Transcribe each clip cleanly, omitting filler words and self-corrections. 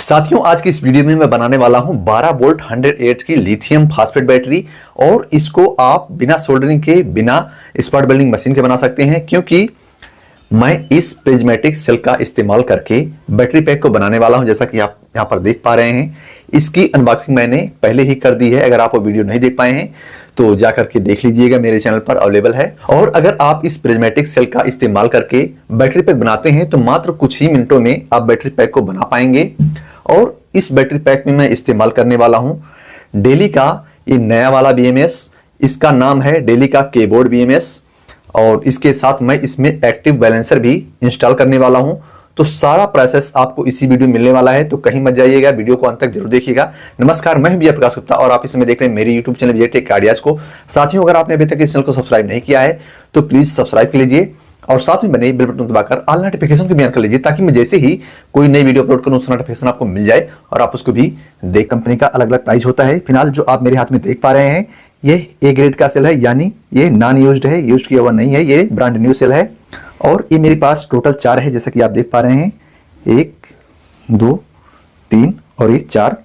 साथियों, आज की इस वीडियो में मैं बनाने वाला हूं 12 वोल्ट 100 की लिथियम फास्फेट बैटरी। और इसको आप बिना सोल्डरिंग के, बिना स्पॉट वेल्डिंग मशीन के बना सकते हैं, क्योंकि मैं इस प्रिज्मेटिक सेल का इस्तेमाल करके बैटरी पैक को बनाने वाला हूं। जैसा कि आप यहां पर देख पा रहे हैं, इसकी अनबॉक्सिंग मैंने पहले ही कर दी है। अगर आप वो वीडियो नहीं देख पाए हैं तो जाकर के देख लीजिएगा, मेरे चैनल पर अवेलेबल है। और अगर आप इस प्रिज्मेटिक सेल का इस्तेमाल करके बैटरी पैक बनाते हैं तो मात्र कुछ ही मिनटों में आप बैटरी पैक को बना पाएंगे। और इस बैटरी पैक में मैं इस्तेमाल करने वाला हूं डेली का ये नया वाला BMS। इसका नाम है डेली का कीबोर्ड BMS। और इसके साथ मैं इसमें एक्टिव बैलेंसर भी इंस्टॉल करने वाला हूं। तो सारा प्रोसेस आपको इसी वीडियो में मिलने वाला है, तो कहीं मत जाइएगा, वीडियो को अंत तक जरूर देखिएगा। नमस्कार, मैं विजय प्रकाश गुप्ता और आप इस समय देख रहे हैं मेरे YouTube चैनल विजय टेक आइडियाज को। साथियों, अगर आपने अभी तक इस चैनल को सब्सक्राइब नहीं किया है तो प्लीज सब्सक्राइब कर लीजिए और साथ में बने बेल बटन दबाकर ऑल नोटिफिकेशन को भी ऑन कर लीजिए, ताकि मैं जैसे ही कोई नई वीडियो अपलोड करूं उसका नोटिफिकेशन आपको मिल जाए और आप उसको भी देख। कंपनी का अलग अलग प्राइस होता है। फिलहाल जो आप मेरे हाथ में देख पा रहे हैं ये A ग्रेड का सेल है, यानी ये नॉन यूज्ड है, यूज्ड किया हुआ नहीं है, ये ब्रांड न्यू सेल है। और ये मेरे पास टोटल 4 है, जैसा कि आप देख पा रहे हैं, 1 2 3 और ये 4,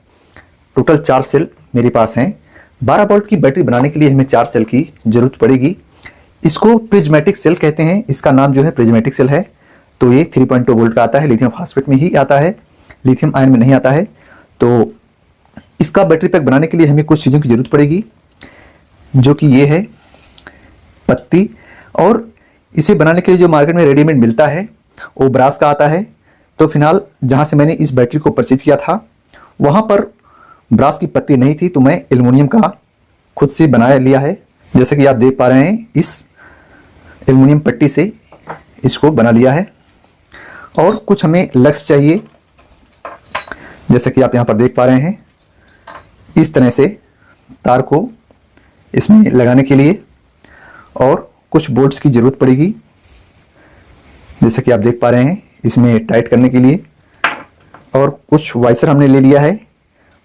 टोटल 4 सेल मेरे पास हैं। 12 वोल्ट की बैटरी बनाने के लिए हमें 4 सेल की जरूरत पड़ेगी। इसको प्रिज्मेटिक सेल कहते हैं, इसका नाम जो है प्रिज्मेटिक सेल है। तो ये 3.2 वोल्ट का आता है, लिथियम फास्फेट में ही आता है, लिथियम आयन में नहीं आता है। तो इसका बैटरी पैक बनाने के लिए हमें कुछ चीज़ों की जरूरत पड़ेगी, जो कि ये है पत्ती। और इसे बनाने के लिए जो मार्केट में रेडीमेड मिलता है वो ब्रास का आता है। तो फिलहाल जहाँ से मैंने इस बैटरी को परचेज किया था वहाँ पर ब्रास की पत्ती नहीं थी, तो मैं एल्युमिनियम का खुद से बना लिया है। जैसे कि आप देख पा रहे हैं, इस एल्युमिनियम पट्टी से इसको बना लिया है। और कुछ हमें लक्स चाहिए, जैसे कि आप यहाँ पर देख पा रहे हैं, इस तरह से तार को इसमें लगाने के लिए। और कुछ बोल्ट्स की जरूरत पड़ेगी, जैसे कि आप देख पा रहे हैं, इसमें टाइट करने के लिए। और कुछ वाइसर हमने ले लिया है,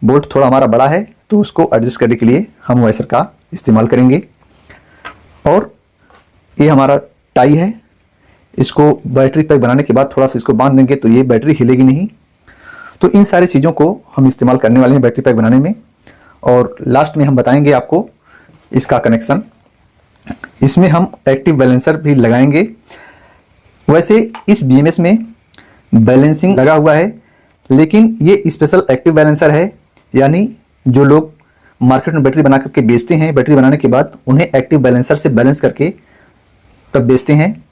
बोल्ट थोड़ा हमारा बड़ा है तो उसको एडजस्ट करने के लिए हम वाइसर का इस्तेमाल करेंगे। और ये हमारा टाई है, इसको बैटरी पैक बनाने के बाद थोड़ा सा इसको बांध देंगे तो ये बैटरी हिलेगी नहीं। तो इन सारी चीज़ों को हम इस्तेमाल करने वाले हैं बैटरी पैक बनाने में। और लास्ट में हम बताएंगे आपको इसका कनेक्शन। इसमें हम एक्टिव बैलेंसर भी लगाएंगे। वैसे इस BMS में बैलेंसिंग लगा हुआ है, लेकिन ये स्पेशल एक्टिव बैलेंसर है, यानी जो लोग मार्केट में बैटरी बना करके बेचते हैं, बैटरी बनाने के बाद उन्हें एक्टिव बैलेंसर से बैलेंस करके तब बेचते हैं।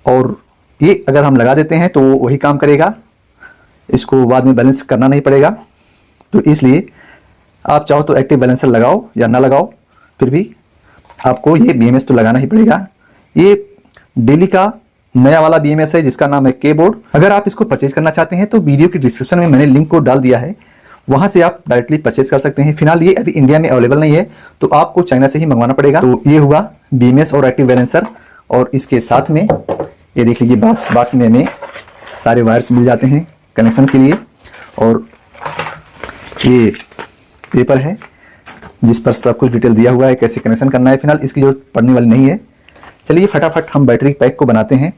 और ये अगर हम लगा देते हैं तो वही काम करेगा, इसको बाद में बैलेंस करना नहीं पड़ेगा। तो इसलिए आप चाहो तो एक्टिव बैलेंसर लगाओ या ना लगाओ, फिर भी आपको ये BMS तो लगाना ही पड़ेगा। ये डेली का नया वाला BMS है, जिसका नाम है कीबोर्ड। अगर आप इसको परचेज करना चाहते हैं तो वीडियो की डिस्क्रिप्शन में मैंने लिंक को डाल दिया है, वहां से आप डायरेक्टली परचेज कर सकते हैं। फिलहाल ये अभी इंडिया में अवेलेबल नहीं है, तो आपको चाइना से ही मंगवाना पड़ेगा। तो ये हुआ BMS और एक्टिव बैलेंसर। और इसके साथ में ये देख लीजिए, बॉक्स में हमें सारे वायर्स मिल जाते हैं कनेक्शन के लिए। और ये पेपर है जिस पर सब कुछ डिटेल दिया हुआ है, कैसे कनेक्शन करना है। फिलहाल इसकी जरूरत पड़ने वाली नहीं है। चलिए फटाफट हम बैटरी पैक को बनाते हैं।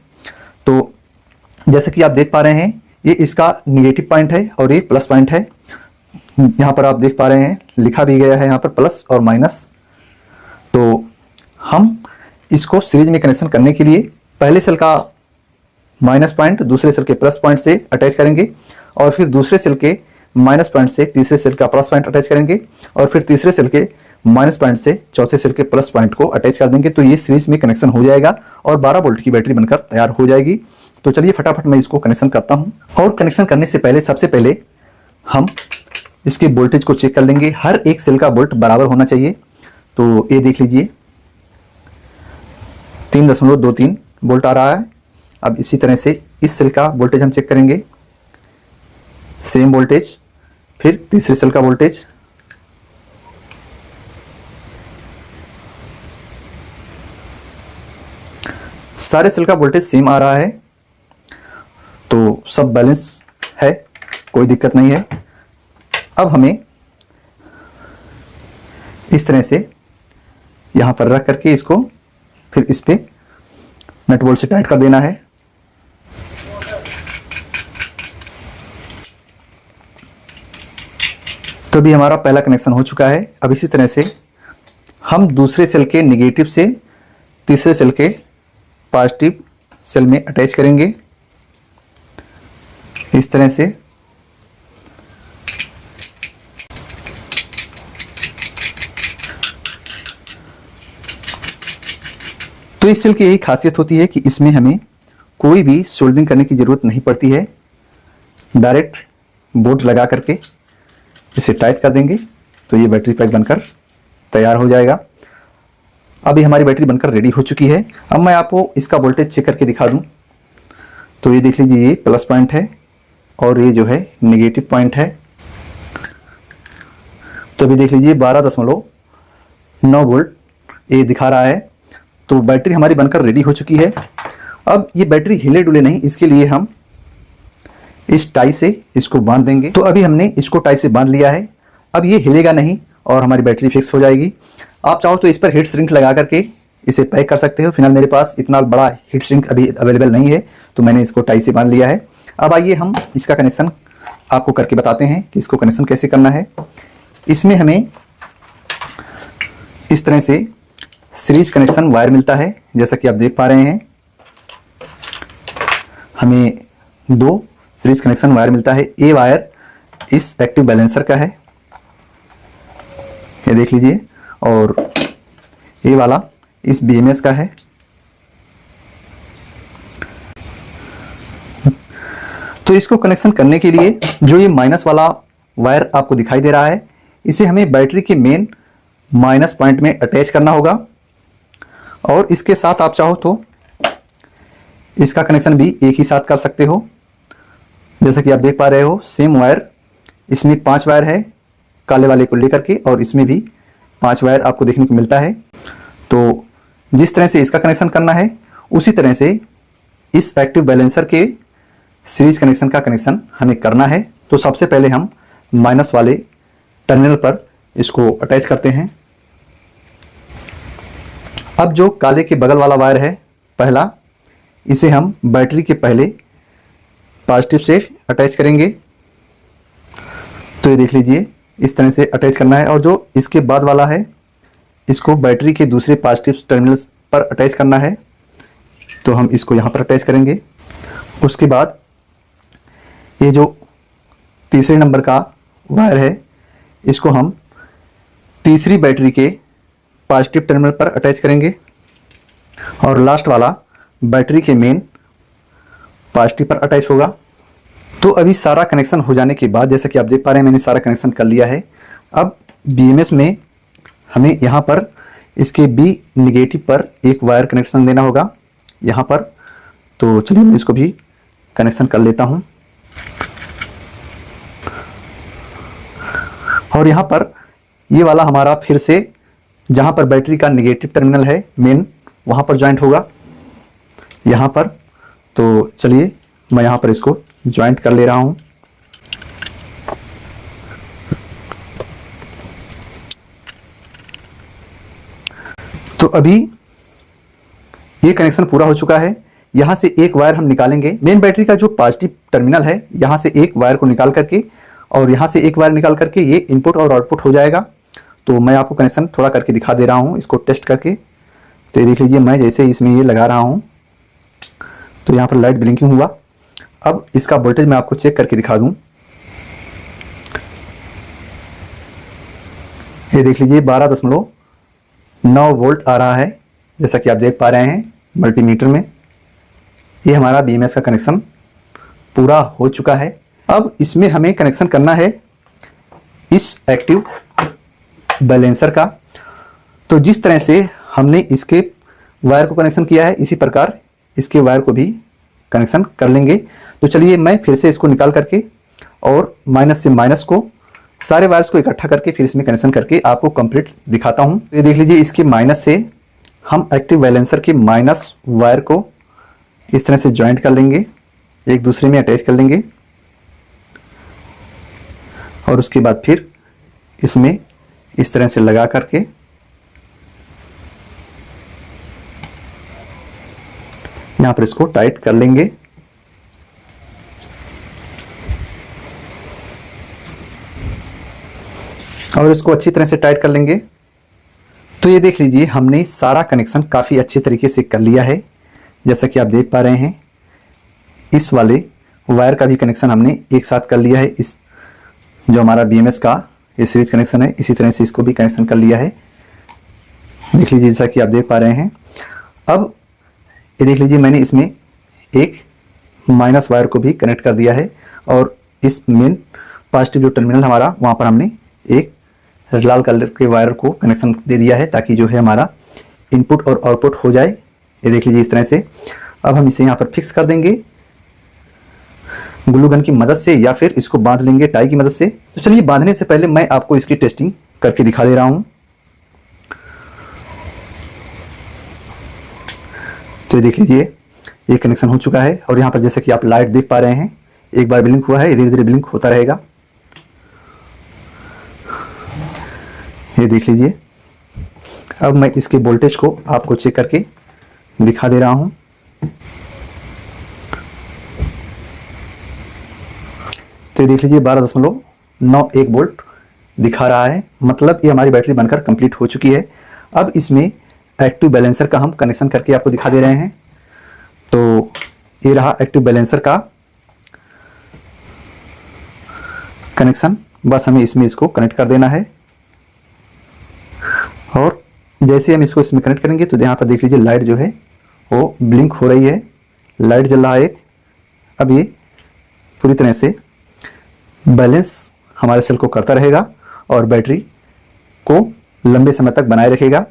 तो जैसे कि आप देख पा रहे हैं, ये इसका निगेटिव पॉइंट है और ये प्लस पॉइंट है। यहाँ पर आप देख पा रहे हैं, लिखा भी गया है यहाँ पर प्लस और माइनस। तो हम इसको सीरीज में कनेक्शन करने के लिए पहले सेल का माइनस पॉइंट दूसरे सेल के प्लस पॉइंट से अटैच करेंगे, और फिर दूसरे सेल के माइनस पॉइंट से तीसरे सेल का प्लस पॉइंट अटैच करेंगे, और फिर तीसरे सेल के माइनस पॉइंट से चौथे सेल के प्लस पॉइंट को अटैच कर देंगे। तो ये सीरीज में कनेक्शन हो जाएगा और 12 वोल्ट की बैटरी बनकर तैयार हो जाएगी। तो चलिए फटाफट मैं इसको कनेक्शन करता हूं। और कनेक्शन करने से पहले सबसे पहले हम इसके वोल्टेज को चेक कर लेंगे। हर एक सेल का वोल्ट बराबर होना चाहिए। तो ये देख लीजिए, 3.23 वोल्ट आ रहा है। अब इसी तरह से इस सेल का वोल्टेज हम चेक करेंगे, सेम वोल्टेज। फिर तीसरे सेल का वोल्टेज, सारे सेल का वोल्टेज सेम आ रहा है। तो सब बैलेंस है, कोई दिक्कत नहीं है। अब हमें इस तरह से यहां पर रख करके इसको फिर इस पे नट बोल्ट से टाइट कर देना है। तो अभी हमारा पहला कनेक्शन हो चुका है। अब इसी तरह से हम दूसरे सेल के निगेटिव से तीसरे सेल के पॉजिटिव सेल में अटैच करेंगे इस तरह से। तो इस सेल की यही खासियत होती है कि इसमें हमें कोई भी सोल्डरिंग करने की ज़रूरत नहीं पड़ती है। डायरेक्ट बोर्ड लगा करके इसे टाइट कर देंगे तो ये बैटरी पैक बनकर तैयार हो जाएगा। अभी हमारी बैटरी बनकर रेडी हो चुकी है। अब मैं आपको इसका वोल्टेज चेक करके दिखा दूं। तो ये देख लीजिए, ये प्लस पॉइंट है और ये जो है नेगेटिव पॉइंट है। तो अभी देख लीजिए 12.9 वोल्ट ये दिखा रहा है। तो बैटरी हमारी बनकर रेडी हो चुकी है। अब ये बैटरी हिले डुले नहीं, इसके लिए हम इस टाई से इसको बांध देंगे। तो अभी हमने इसको टाई से बांध लिया है। अब ये हिलेगा नहीं और हमारी बैटरी फिक्स हो जाएगी। आप चाहो तो इस पर हीट श्रिंक लगा करके इसे पैक कर सकते हो। फिलहाल मेरे पास इतना बड़ा हीट श्रिंक अभी अवेलेबल नहीं है, तो मैंने इसको टाई से बांध लिया है। अब आइए हम इसका कनेक्शन आपको करके बताते हैं कि इसको कनेक्शन कैसे करना है। इसमें हमें इस तरह से सीरीज कनेक्शन वायर मिलता है, जैसा कि आप देख पा रहे हैं। हमें 2 सीरीज कनेक्शन वायर मिलता है। ए वायर इस एक्टिव बैलेंसर का है, ये देख लीजिए, और ये वाला इस बीएमएस का है। तो इसको कनेक्शन करने के लिए जो ये माइनस वाला वायर आपको दिखाई दे रहा है, इसे हमें बैटरी के मेन माइनस पॉइंट में अटैच करना होगा। और इसके साथ आप चाहो तो इसका कनेक्शन भी एक ही साथ कर सकते हो। जैसा कि आप देख पा रहे हो, सेम वायर इसमें 5 वायर है काले वाले को लेकर के, और इसमें भी 5 वायर आपको देखने को मिलता है। तो जिस तरह से इसका कनेक्शन करना है, उसी तरह से इस एक्टिव बैलेंसर के सीरीज कनेक्शन का कनेक्शन हमें करना है। तो सबसे पहले हम माइनस वाले टर्मिनल पर इसको अटैच करते हैं। अब जो काले के बगल वाला वायर है पहला, इसे हम बैटरी के पहले पॉजिटिव से अटैच करेंगे। तो ये देख लीजिए, इस तरह से अटैच करना है। और जो इसके बाद वाला है, इसको बैटरी के दूसरे पॉजिटिव टर्मिनल पर अटैच करना है। तो हम इसको यहाँ पर अटैच करेंगे। उसके बाद ये जो तीसरे नंबर का वायर है, इसको हम तीसरी बैटरी के पॉजिटिव टर्मिनल पर अटैच करेंगे। और लास्ट वाला बैटरी के मेन पॉजिटिव पर अटैच होगा। तो अभी सारा कनेक्शन हो जाने के बाद, जैसा कि आप देख पा रहे हैं, मैंने सारा कनेक्शन कर लिया है। अब बीएमएस में हमें यहाँ पर इसके बी नेगेटिव पर एक वायर कनेक्शन देना होगा यहाँ पर। तो चलिए मैं इसको भी कनेक्शन कर लेता हूँ। और यहाँ पर ये वाला हमारा फिर से जहाँ पर बैटरी का नेगेटिव टर्मिनल है मेन, वहाँ पर ज्वाइंट होगा यहाँ पर। तो चलिए मैं यहाँ पर इसको ज्वाइंट कर ले रहा हूँ। तो अभी ये कनेक्शन पूरा हो चुका है। यहाँ से एक वायर हम निकालेंगे। मेन बैटरी का जो पॉजिटिव टर्मिनल है, यहाँ से एक वायर को निकाल करके, और यहाँ से एक वायर निकाल करके ये इनपुट और आउटपुट हो जाएगा। तो मैं आपको कनेक्शन थोड़ा करके दिखा दे रहा हूँ, इसको टेस्ट करके। तो ये देख लीजिए, मैं जैसे इसमें ये लगा रहा हूँ तो यहाँ पर लाइट ब्लिंकिंग हुआ। अब इसका वोल्टेज मैं आपको चेक करके दिखा दूँ। ये देख लीजिए 12.9 वोल्ट आ रहा है, जैसा कि आप देख पा रहे हैं मल्टीमीटर में। ये हमारा बीएमएस का कनेक्शन पूरा हो चुका है। अब इसमें हमें कनेक्शन करना है इस एक्टिव बैलेंसर का। तो जिस तरह से हमने इसके वायर को कनेक्शन किया है, इसी प्रकार इसके वायर को भी कनेक्शन कर लेंगे। तो चलिए मैं फिर से इसको निकाल करके और माइनस से माइनस को, सारे वायर्स को इकट्ठा करके फिर इसमें कनेक्शन करके आपको कंप्लीट दिखाता हूं। तो ये देख लीजिए, इसके माइनस से हम एक्टिव बैलेंसर के माइनस वायर को इस तरह से ज्वाइंट कर लेंगे, एक दूसरे में अटैच कर लेंगे। और उसके बाद फिर इसमें इस तरह से लगा करके यहाँ पर इसको टाइट कर लेंगे। और इसको अच्छी तरह से टाइट कर लेंगे। तो ये देख लीजिए, हमने सारा कनेक्शन काफ़ी अच्छे तरीके से कर लिया है। जैसा कि आप देख पा रहे हैं, इस वाले वायर का भी कनेक्शन हमने एक साथ कर लिया है। इस जो हमारा BMS का ये सीरीज कनेक्शन है, इसी तरह से इसको भी कनेक्शन कर लिया है। देख लीजिए, जैसा कि आप देख पा रहे हैं। अब ये देख लीजिए, मैंने इसमें एक माइनस वायर को भी कनेक्ट कर दिया है और इस मेन पॉजिटिव जो टर्मिनल हमारा, वहाँ पर हमने एक लाल कलर के वायर को कनेक्शन दे दिया है, ताकि जो है हमारा इनपुट और आउटपुट हो जाए। ये देख लीजिए इस तरह से। अब हम इसे यहाँ पर फिक्स कर देंगे ग्लू गन की मदद से, या फिर इसको बांध लेंगे टाई की मदद से। तो चलिए, बांधने से पहले मैं आपको इसकी टेस्टिंग करके दिखा दे रहा हूँ। तो ये देख लीजिए, ये कनेक्शन हो चुका है और यहाँ पर जैसा कि आप लाइट देख पा रहे हैं, एक बार ब्लिंक हुआ है, धीरे धीरे ब्लिंक होता रहेगा। ये देख लीजिए। अब मैं इसके वोल्टेज को आपको चेक करके दिखा दे रहा हूं। तो ये देख लीजिए, 12.91 वोल्ट दिखा रहा है। मतलब ये हमारी बैटरी बनकर कंप्लीट हो चुकी है। अब इसमें एक्टिव बैलेंसर का हम कनेक्शन करके आपको दिखा दे रहे हैं। तो ये रहा एक्टिव बैलेंसर का कनेक्शन। बस हमें इसमें इसको कनेक्ट कर देना है और जैसे हम इसको इसमें कनेक्ट करेंगे तो यहाँ पर देख लीजिए, लाइट जो है वो ब्लिंक हो रही है, लाइट जल रहा है एक। अब ये पूरी तरह से बैलेंस हमारे सेल को करता रहेगा और बैटरी को लंबे समय तक बनाए रखेगा।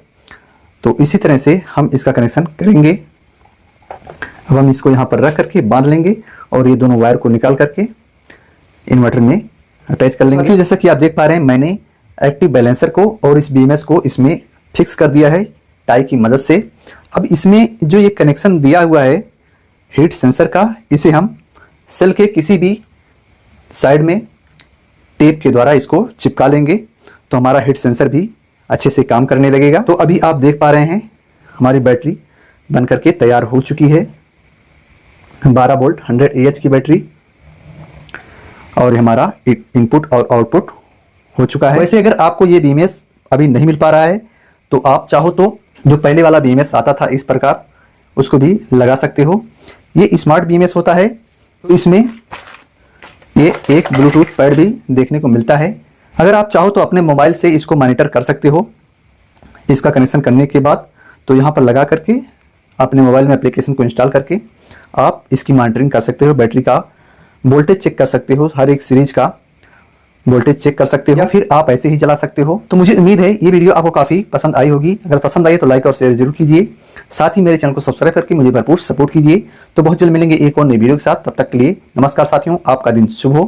तो इसी तरह से हम इसका कनेक्शन करेंगे। अब हम इसको यहाँ पर रख करके बांध लेंगे और ये दोनों वायर को निकाल करके इन्वर्टर में अटैच कर लेंगे। जैसा कि आप देख पा रहे हैं, मैंने एक्टिव बैलेंसर को और इस BMS को इसमें फिक्स कर दिया है टाई की मदद से। अब इसमें जो ये कनेक्शन दिया हुआ है हीट सेंसर का, इसे हम सेल के किसी भी साइड में टेप के द्वारा इसको चिपका लेंगे, तो हमारा हीट सेंसर भी अच्छे से काम करने लगेगा। तो अभी आप देख पा रहे हैं, हमारी बैटरी बन करके तैयार हो चुकी है। 12 वोल्ट 100 AH की बैटरी, और हमारा इनपुट और आउटपुट हो चुका है। वैसे अगर आपको ये BMS अभी नहीं मिल पा रहा है तो आप चाहो तो जो पहले वाला BMS आता था इस प्रकार, उसको भी लगा सकते हो। ये स्मार्ट BMS होता है, तो इसमें ये एक ब्लूटूथ पैड भी देखने को मिलता है। अगर आप चाहो तो अपने मोबाइल से इसको मॉनिटर कर सकते हो। इसका कनेक्शन करने के बाद तो यहाँ पर लगा करके अपने मोबाइल में एप्लीकेशन को इंस्टॉल करके आप इसकी मॉनिटरिंग कर सकते हो, बैटरी का वोल्टेज चेक कर सकते हो, हर एक सीरीज का वोल्टेज चेक कर सकते हो, या फिर आप ऐसे ही चला सकते हो। तो मुझे उम्मीद है ये वीडियो आपको काफ़ी पसंद आई होगी। अगर पसंद आई तो लाइक और शेयर जरूर कीजिए। साथ ही मेरे चैनल को सब्सक्राइब करके मुझे भरपूर सपोर्ट कीजिए। तो बहुत जल्द मिलेंगे एक और नई वीडियो के साथ। तब तक के लिए नमस्कार साथियों, आपका दिन शुभ हो।